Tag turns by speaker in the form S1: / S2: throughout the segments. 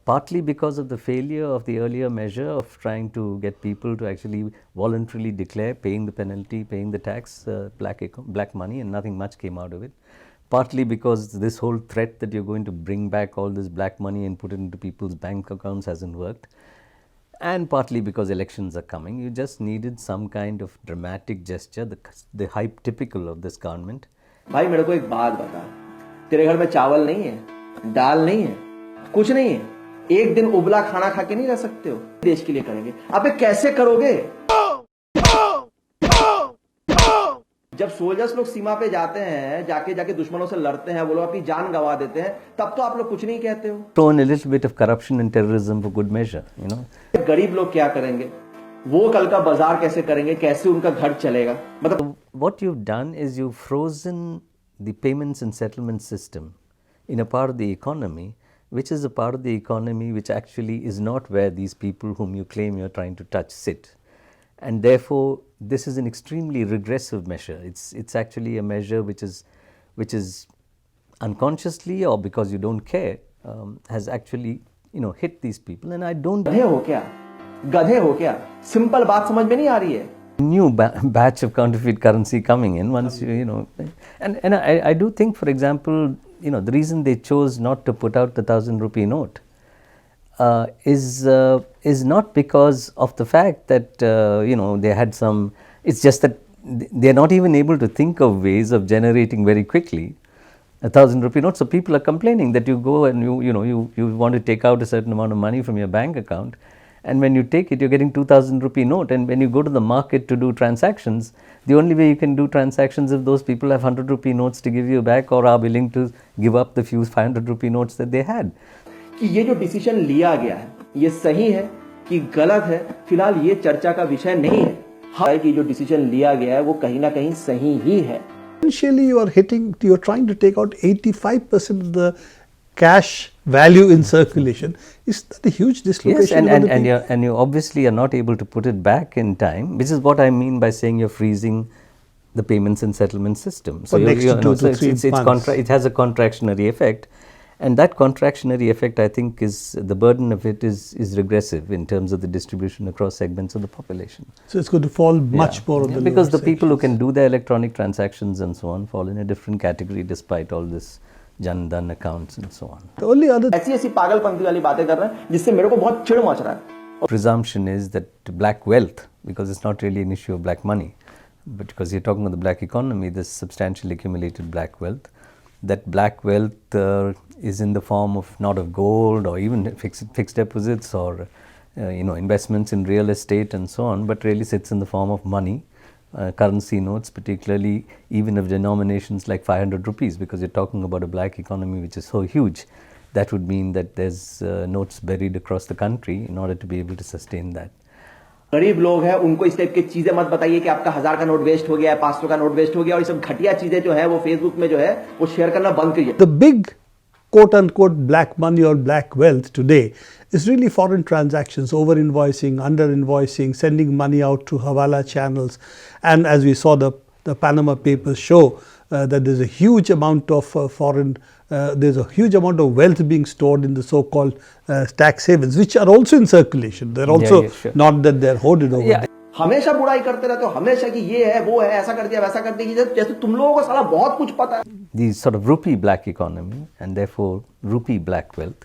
S1: partly because of the failure of the earlier measure of trying to get people to actually voluntarily declare paying the penalty, paying the tax, black money, and nothing much came out of it. Partly because this whole threat that you're going to bring back all this black money and put it into people's bank accounts hasn't worked. And partly because elections are coming. You just needed some kind of dramatic gesture, the hype typical of this government.
S2: भाई मेरे को एक बात बता, तेरे घर में चावल नहीं है, दाल नहीं है, कुछ नहीं है, एक दिन उबला खाना खा के नहीं रह सकते हो, देश के लिए करेंगे, अबे कैसे करोगे? जब सोल्जर्स लोग सीमा पे जाते हैं, जाके दुश्मनों से लड़ते हैं, वो लोग अपनी जान गंवा देते हैं, तब तो आप लोग कुछ नहीं कहते हो.
S1: Thrown a little bit of corruption and terrorism for good measure, you know.
S2: गरीब लोग क्या करेंगे? वो कल का बाजार कैसे करेंगे? कैसे उनका घर चलेगा? मतलब
S1: what you've done is you've frozen the payments and settlement system in a part of the economy, which is a part of the economy which actually is not where these people whom you claim you're trying to touch sit. And therefore, this is an extremely regressive measure. It's actually a measure which is unconsciously or because you don't care has actually hit these people. And I don't.
S2: गधे हो क्या? Simple बात समझ में नहीं आ रही है.
S1: New batch of counterfeit currency coming in once and I do think, for example, the reason they chose not to put out the 1,000 rupee note is not because of the fact that they had some. It's just that they are not even able to think of ways of generating very quickly 1,000 rupee note. So people are complaining that you go and you want to take out a certain amount of money from your bank account, and when you take it, you're getting 2,000 rupee note. And when you go to the market to do transactions, the only way you can do transactions if those people have 100 rupee notes to give you back or are willing to give up the few 500 rupee notes that they had.
S2: कि ये जो decision लिया गया है, ये सही है कि गलत है, फिलहाल ये चर्चा का विषय नहीं है. हाँ, कि जो डिसीजन लिया गया है वो कहीं ना कहीं सही ही है.
S3: Essentially, you're trying to take out 85% of the cash value in circulation. Is that a huge dislocation?
S1: Yes, and you obviously are not able to put it back in time, which is what I mean by saying you're freezing the payments and settlement system. So it has a contractionary effect, and that contractionary effect, I think, the burden of it is regressive in terms of the distribution across segments of the population.
S3: So it's going to fall much more on the
S1: because the people who can do their electronic transactions and so on fall in a different category despite all this Jan Dhan accounts and so on.
S3: The only other
S2: ऐसी पागलपंती वाली बातें कर रहे हैं जिससे मेरे को बहुत चिढ़ मच रहा है.
S1: Presumption is that black wealth, because it's not really an issue of black money, but because you're talking about the black economy, this substantially accumulated black wealth, that black wealth is in the form of not of gold or even fixed deposits or investments in real estate and so on, but really sits in the form of money. Currency notes, particularly even of denominations like 500 rupees, because you're talking about a black economy which is so huge. That would mean that there's notes buried across the country in order to be able to sustain that.
S2: गरीब लोग हैं, उनको इस type की चीजें मत बताइए कि आपका 1000 का नोट वेस्ट हो गया है, 500 का नोट वेस्ट हो गया, और ये सब घटिया चीजें जो है वो फेसबुक में जो है वो शेयर करना बंद करिए.
S3: The big quote-unquote black money or black wealth today is really foreign transactions, over-invoicing, under-invoicing, sending money out to Hawala channels. And as we saw, the Panama Papers show that there's a huge amount of there's a huge amount of wealth being stored in the so-called tax havens, which are also in circulation. They're also
S1: sure.
S3: Not that they're hoarded over.
S1: Yeah.
S2: हमेशा बुराई करते रहते हो, हमेशा कि ये है वो है, ऐसा कर दिया वैसा कर दिया, जैसे तुम लोगों को साला बहुत कुछ पता है.
S1: The sort of rupee black economy and therefore rupee black wealth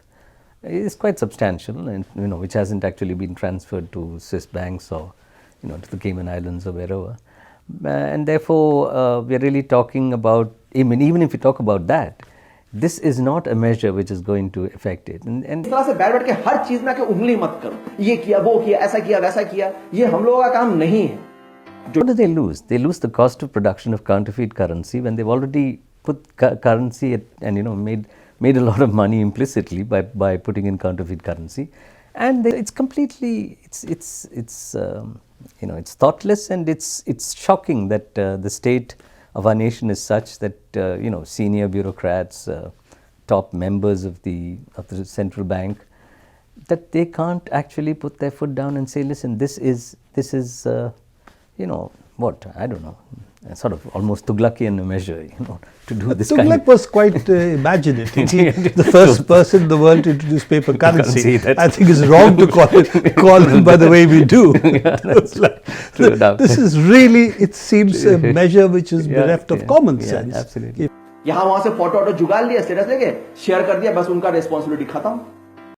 S1: is quite substantial, and which hasn't actually been transferred to Swiss banks or to the Cayman Islands or wherever, and therefore we are really talking about, even if you talk about that, this is not a measure which is going to affect it. And
S2: इस तरह से बैठ के हर चीज में उंगली मत करो, ये किया वो किया ऐसा किया वैसा किया, ये हम लोगों का काम नहीं है.
S1: What do they lose? They lose the cost of production of counterfeit currency when they've already put currency and made a lot of money implicitly by putting in counterfeit currency, and it's completely it's thoughtless, and it's shocking that the state of our nation is such that senior bureaucrats, top members of the central bank, that they can't actually put their foot down and say, listen, this is what, I don't know, sort of almost Tughlaqian measure, to do this kind
S3: Tughlaq was quite imaginative. The first person in the world to introduce paper currency. I think it's wrong to call him by the way we do. This is really, it seems, a measure which is bereft of common sense.
S1: Absolutely.
S2: यहाँ वहां से photo जुगाड़ लिया, status लेके share कर दिया, बस उनका रिस्पॉन्सिबिलिटी खत्म.